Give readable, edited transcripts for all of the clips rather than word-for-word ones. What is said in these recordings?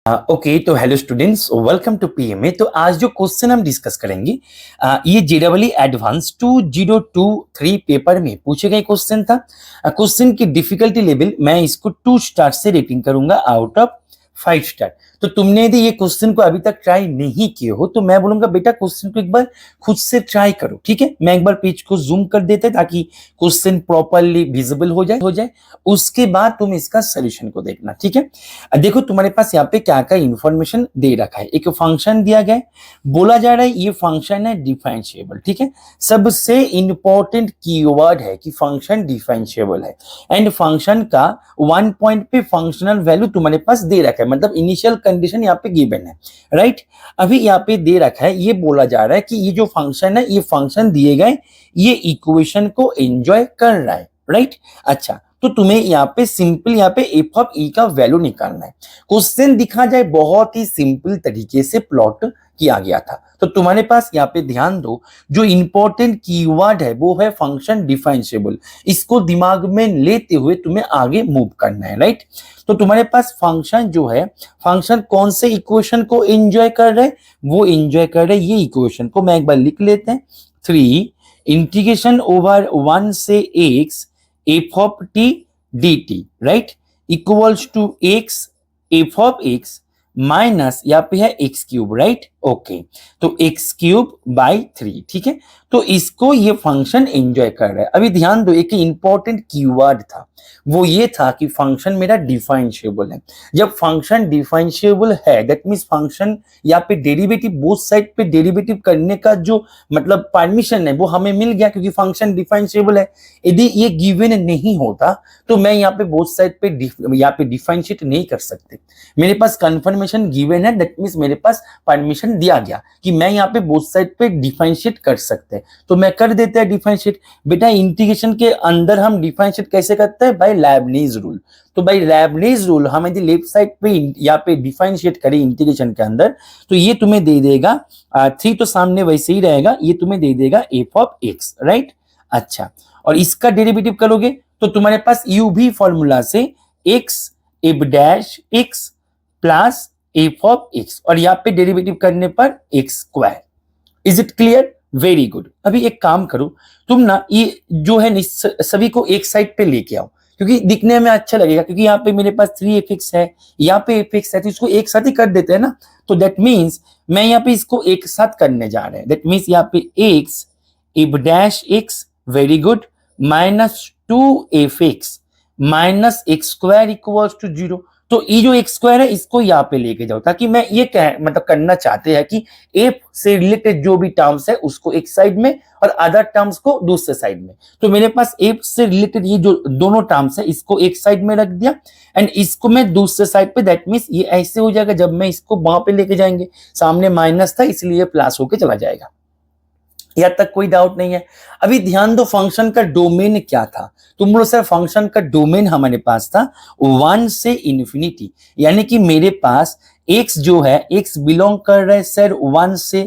Okay तो hello students, welcome to PMA. तो आज जो क्वेश्चन हम डिस्कस करेंगे ये जेडब्ल्यू एडवांस 2023 पेपर में पूछे गए क्वेश्चन था। क्वेश्चन की डिफिकल्टी लेवल मैं इसको 2 स्टार से रेटिंग करूंगा आउट ऑफ 5 स्टार। तो तुमने यदि ये क्वेश्चन को अभी तक ट्राई नहीं किए हो तो मैं बोलूंगा बेटा क्वेश्चन को एक बार खुद से ट्राई करो, ठीक है। मैं एक बार पेज को जूम कर देते ताकि क्वेश्चन प्रॉपरली विजिबल हो जाए। उसके बाद तुम इसका सोल्यूशन को देखना, ठीक है। देखो तुम्हारे पास यहाँ पे क्या क्या इंफॉर्मेशन दे रखा है। एक फंक्शन दिया गया है, बोला जा रहा है ये फंक्शन है डिफरेंशिएबल, ठीक है। सबसे इंपॉर्टेंट कीवर्ड है कि फंक्शन डिफरेंशिएबल है एंड फंक्शन का 1 पॉइंट पे फंक्शनल वैल्यू तुम्हारे पास दे रखा है, मतलब इनिशियल कंडीशन यहाँ पे गिवन है, राइट। अभी यहाँ पे दे रखा है, ये बोला जा रहा है कि ये जो फंक्शन है, ये फंक्शन दिए गए ये इक्वेशन को एंजॉय कर रहा है, राइट। अच्छा, तो तुम्हें यहाँ पे सिंपल यहाँ पे एफ ऑफ ई का वैल्यू निकालना है। क्वेश्चन दिखा जाए बहुत ही सिंपल तरीके से प्लॉट किया गया था। तो तुम्हारे पास यहाँ पे ध्यान दो, जो इंपॉर्टेंट कीवर्ड है वो है फंक्शन डिफरेंशिएबल। इसको दिमाग में लेते हुए तुम्हें आगे मूव करना है, राइट। तो तुम्हारे पास फंक्शन जो है, फंक्शन कौन से इक्वेशन को एंजॉय कर रहे हैं, वो एंजॉय कर रहे हैं ये इक्वेशन को। मैं एक बार लिख लेते हैं, 3 इंटीग्रेशन ओवर 1 से x f of t dt, right, equals to x f of x minus यहाँ पे है एक्स क्यूब, राइट। ओके, तो एक्स क्यूब बाई 3, ठीक है। तो इसको ये फंक्शन एंजॉय कर रहा है। अभी ध्यान दो, एक इंपॉर्टेंट कीवर्ड था, वो ये था कि फंक्शन मेरा डिफरेंशिएबल है। जब फंक्शन डिफरेंशिएबल है दैट मींस फंक्शन यहाँ पे डेरिवेटिव बोथ साइड पे डेरिवेटिव करने का जो मतलब परमिशन है वो हमें मिल गया, क्योंकि फंक्शन डिफरेंशिएबल है। यदि ये गिवन नहीं होता तो मैं यहाँ पे बोथ साइड पे यहाँ पे डिफरेंशिएट नहीं कर सकते। मेरे पास कंफर्मेशन गिवन है, दैट मींस मेरे पास परमिशन दिया गया कि मैं यहाँ पे बोथ साइड पे डिफरेंशिएट कर सकते हैं, तो मैं कर देते हैं डिफरेंशिएट। बेटा इंटीग्रेशन के अंदर हम डिफरेंशिएट कैसे करते हैं, बाय लेबनीज रूल। तो बाय लेबनीज रूल हम यदि लेफ्ट साइड पे यहाँ पे डिफरेंशिएट करें इंटीग्रेशन के अंदर, तो ये तुम्हें दे देगा 3 तो सामने वैसे ही रहेगा, ये तुम्हें दे देगा एफ ऑफ एक्स, राइट। अच्छा, और इसका डेरिवेटिव करोगे तो तुम्हारे पास यू भी फॉर्मूला से x F dash x plus F of x, और यहाँ पे डेरिवेटिव करने पर x square. Is it clear? Very good. अभी एक काम करो, तुम ना ये जो है सभी को एक साइड पे लेके आओ, क्योंकि दिखने में अच्छा लगेगा। क्योंकि यहाँ पे मेरे पास 3f(x) है, यहाँ पे f(x) है, तो इसको एक साथ ही कर देते हैं ना। तो दैट मीन्स मैं यहाँ पे इसको एक साथ करने जा रहे हैं। दैट मीन्स यहाँ पे x f dash x, very good, minus 2f(x) minus x square equals to 0। तो ये जो एक्स स्क्वायर है इसको यहाँ पे लेके जाओ, ताकि मैं ये मतलब करना चाहते हैं कि एफ से रिलेटेड जो भी टर्म्स है उसको एक साइड में और अदर टर्म्स को दूसरे साइड में। तो मेरे पास एफ से रिलेटेड ये जो दोनों टर्म्स है इसको एक साइड में रख दिया एंड इसको मैं दूसरे साइड पे, दैट मीन्स ये ऐसे हो जाएगा। जब मैं इसको वहां पे लेके जाएंगे, सामने माइनस था इसलिए प्लस होके चला जाएगा। यहाँ तक कोई डाउट नहीं है। अभी ध्यान दो, फंक्शन का डोमेन क्या था। तुम लोग सर फंक्शन का डोमेन हमारे पास था 1 से इन्फिनिटी, यानी कि मेरे पास x जो है x बिलोंग कर रहा है सर 1 से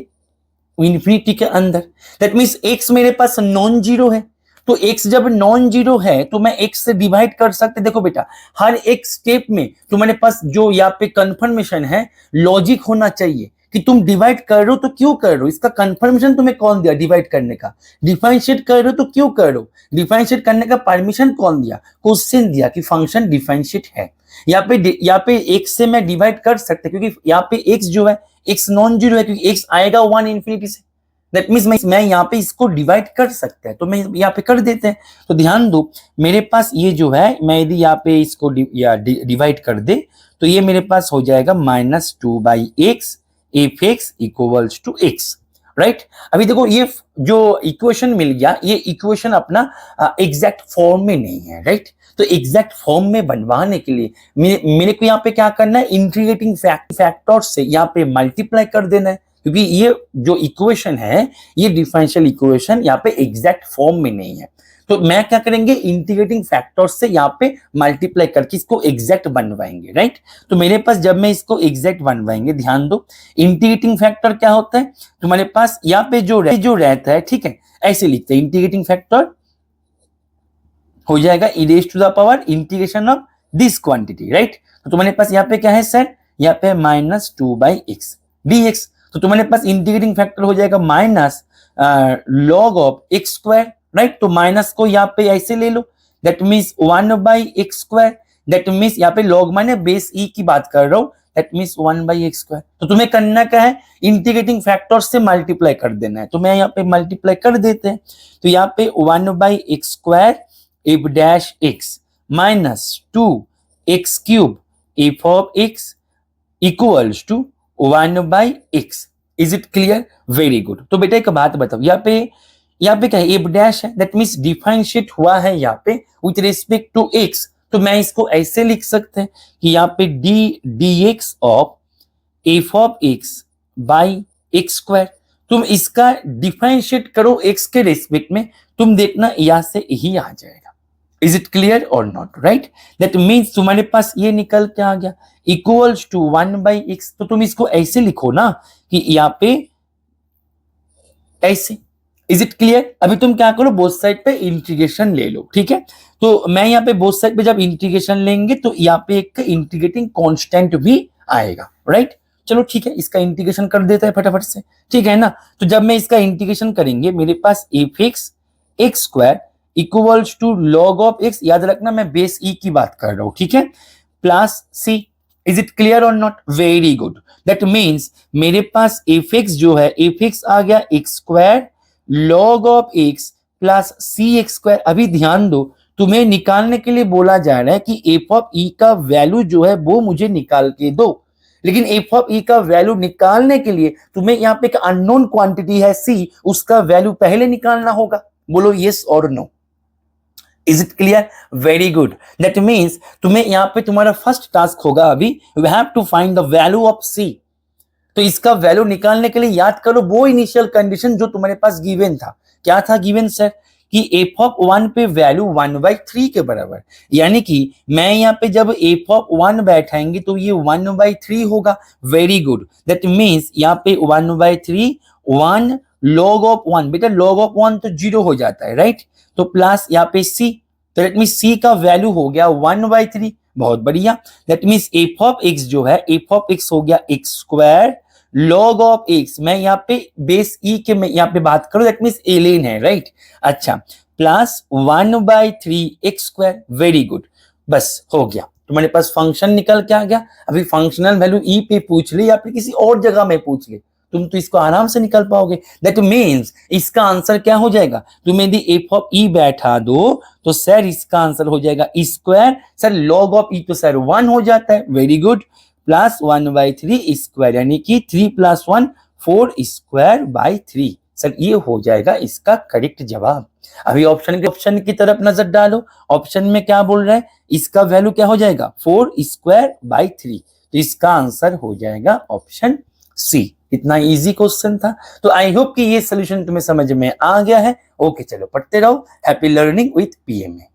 इन्फिनिटी के अंदर। दैट मीन्स x मेरे पास नॉन जीरो है, तो x जब नॉन जीरो है तो मैं x से डिवाइड कर सकते। देखो बेटा, हर एक स्टेप में तुम्हारे पास जो यहाँ पे कंफर्मेशन है, लॉजिक होना चाहिए कि तुम डिवाइड कर रहे हो तो क्यों कर रहे हो, इसका कंफर्मेशन तुम्हें कौन दिया डिवाइड करने का। डिफरेंशिएट कर रहे हो तो क्यों कर रहे हो, डिफरेंशिएट करने का परमिशन कौन दिया, क्वेश्चन दिया कि फंक्शन डिफरेंशिएट है। यहाँ पे x से मैं डिवाइड कर सकते, क्योंकि यहाँ पे x जो है x नॉन जीरो है, क्योंकि x आएगा 1 इन्फिनिटी से। दैट मीन्स मैं यहाँ पे इसको डिवाइड कर सकते हैं, तो मैं यहाँ पे कर देते हैं। तो ध्यान दो, मेरे पास ये जो है, मैं यदि यहाँ पे इसको डिवाइड कर दे तो ये मेरे पास हो जाएगा -2/x f x equals to x, right. अभी देखो ये जो इक्वेशन मिल गया, ये इक्वेशन अपना एग्जैक्ट फॉर्म में नहीं है, राइट। तो एग्जैक्ट फॉर्म में बनवाने के लिए मेरे को यहाँ पे क्या करना है, इंटीग्रेटिंग फैक्टर से यहाँ पे मल्टीप्लाई कर देना है, क्योंकि ये जो इक्वेशन है ये डिफरेंशियल इक्वेशन यहाँ पे एग्जैक्ट फॉर्म में नहीं है। तो मैं क्या करेंगे, इंटीग्रेटिंग फैक्टर्स से यहाँ पे मल्टीप्लाई करके इसको एग्जैक्ट बनवाएंगे, राइट। तो मेरे पास जब मैं इसको एग्जैक्ट बनवाएंगे, ध्यान दो इंटीग्रेटिंग फैक्टर क्या होता है तुम्हारे पास, यहाँ पे जो रहता है, ठीक है, ऐसे लिखते हैं। इंटीग्रेटिंग फैक्टर हो जाएगा e raised to the power integration of this quantity, right. तो तुम्हारे पास यहाँ पे क्या है सर, यहाँ पे माइनस 2/x dx। तो तुम्हारे पास इंटीग्रेटिंग फैक्टर हो जाएगा minus log of x square, right. तो माइनस को यहाँ पे ऐसे ले लो, that means 1/x square, that means यहाँ पे लॉग माने बेस ई की बात कर रहा हूं, दैट मीन्स 1/x स्क्वायर। तो तुम्हें करना क्या है, इंटीग्रेटिंग फैक्टर से मल्टीप्लाई कर देना है। तो मैं यहाँ पे मल्टीप्लाई कर देते हैं, तो यहाँ पे 1/x square f dash x minus 2x cube f of x equals to 1/x। Is it clear? Very good. तो बेटा एक बात बताओ, यहाँ पे क्या है, एफ डैश है, दैट मीन्स डिफरेंशिएट हुआ है यहाँ पे विथ रिस्पेक्ट टू एक्स। तो मैं इसको ऐसे लिख सकते हैं कि यहाँ पे dx of F of x by x square. तुम इसका डिफरेंशिएट करो एक्स के रेस्पेक्ट में, तुम देखना यहाँ से ही आ जाएगा। इज इट क्लियर और नॉट? राइट, दैट मीन्स तुम्हारे पास ये निकल के आ गया इक्वल्स टू 1/x। तो तुम इसको ऐसे लिखो ना कि यहाँ पे ऐसे। Is it clear? अभी तुम क्या करो, बोथ साइड पे इंटीग्रेशन ले लो, ठीक है। तो मैं यहाँ पे बोथ साइड पे जब इंटीग्रेशन लेंगे तो यहाँ पे एक इंटीग्रेटिंग कांस्टेंट भी आएगा, राइट। चलो ठीक है, इसका इंटीग्रेशन कर देता है फटाफट से, ठीक है ना। तो जब मैं इसका इंटीग्रेशन करेंगे, मेरे पास f x x square equals to log of x, याद रखना मैं बेस ई की बात कर रहा हूं, ठीक है, plus c. Is it clear और not? Very good. That means मेरे पास एफ एक्स जो है, एफ एक्स आ गया x square log of x plus c x square. अभी ध्यान दो, तुम्हें निकालने के लिए बोला जा रहा है कि एफ ऑफ ई का वैल्यू जो है वो मुझे निकाल के दो, लेकिन एफ ऑफ ई का वैल्यू निकालने के लिए तुम्हें यहाँ पे एक अननोन क्वांटिटी है सी, उसका वैल्यू पहले निकालना होगा। बोलो यस और no. Is it clear? Very good. That means तुम्हें यहाँ पे तुम्हारा फर्स्ट टास्क होगा अभी, you have to find the value of c. तो इसका वैल्यू निकालने के लिए याद करो वो इनिशियल कंडीशन जो तुम्हारे पास गिवन था। क्या था गिवन सर? कि एफ ऑफ 1 पे वैल्यू 1/3 के बराबर, यानी कि मैं यहाँ पे जब एफ ऑफ 1 बैठाएंगे तो ये 1/3 होगा। Very good. दैट मीन्स यहाँ पे 1/3 1 log ऑफ 1, बेटा log ऑफ 1 तो 0 हो जाता है, राइट। तो प्लस यहाँ पे सी, तो दैट मीन्स सी का वैल्यू हो गया 1/3। बहुत बढ़िया। That means F of x जो है, एफ ऑफ एक्स हो गया x square log of x, मैं यहाँ पे बेस ई के मैं यहाँ पे बात करूं, दैट मीन्स एलेन है, राइट। अच्छा, plus 1/3 x square. Very good, बस हो गया, तुम्हारे पास फंक्शन निकल के आ गया। अभी फंक्शनल वैल्यू ई पे पूछ ले या फिर किसी और जगह में पूछ ले, तुम तो इसको आराम से निकल पाओगे। दैट मीन्स इसका आंसर क्या हो जाएगा, तुम यदि एफ ऑफ ई बैठा दो तो सर इसका आंसर हो जाएगा E square. Sir log of ई तो सर 1 हो जाता है। वेरी गुड, प्लस 1/3 स्क्वायर, यानी कि 3 + 1 4 स्क्वायर बाई 3। सर ये हो जाएगा इसका करेक्ट जवाब। अभी ऑप्शन की तरफ नजर डालो, ऑप्शन में क्या बोल रहा है, इसका वैल्यू क्या हो जाएगा 4 स्क्वायर बाई 3। तो इसका आंसर हो जाएगा ऑप्शन सी। इतना इजी क्वेश्चन था। तो आई होप कि ये सोल्यूशन तुम्हें समझ में आ गया है। ओके चलो पढ़ते रहो। Happy learning with PMA.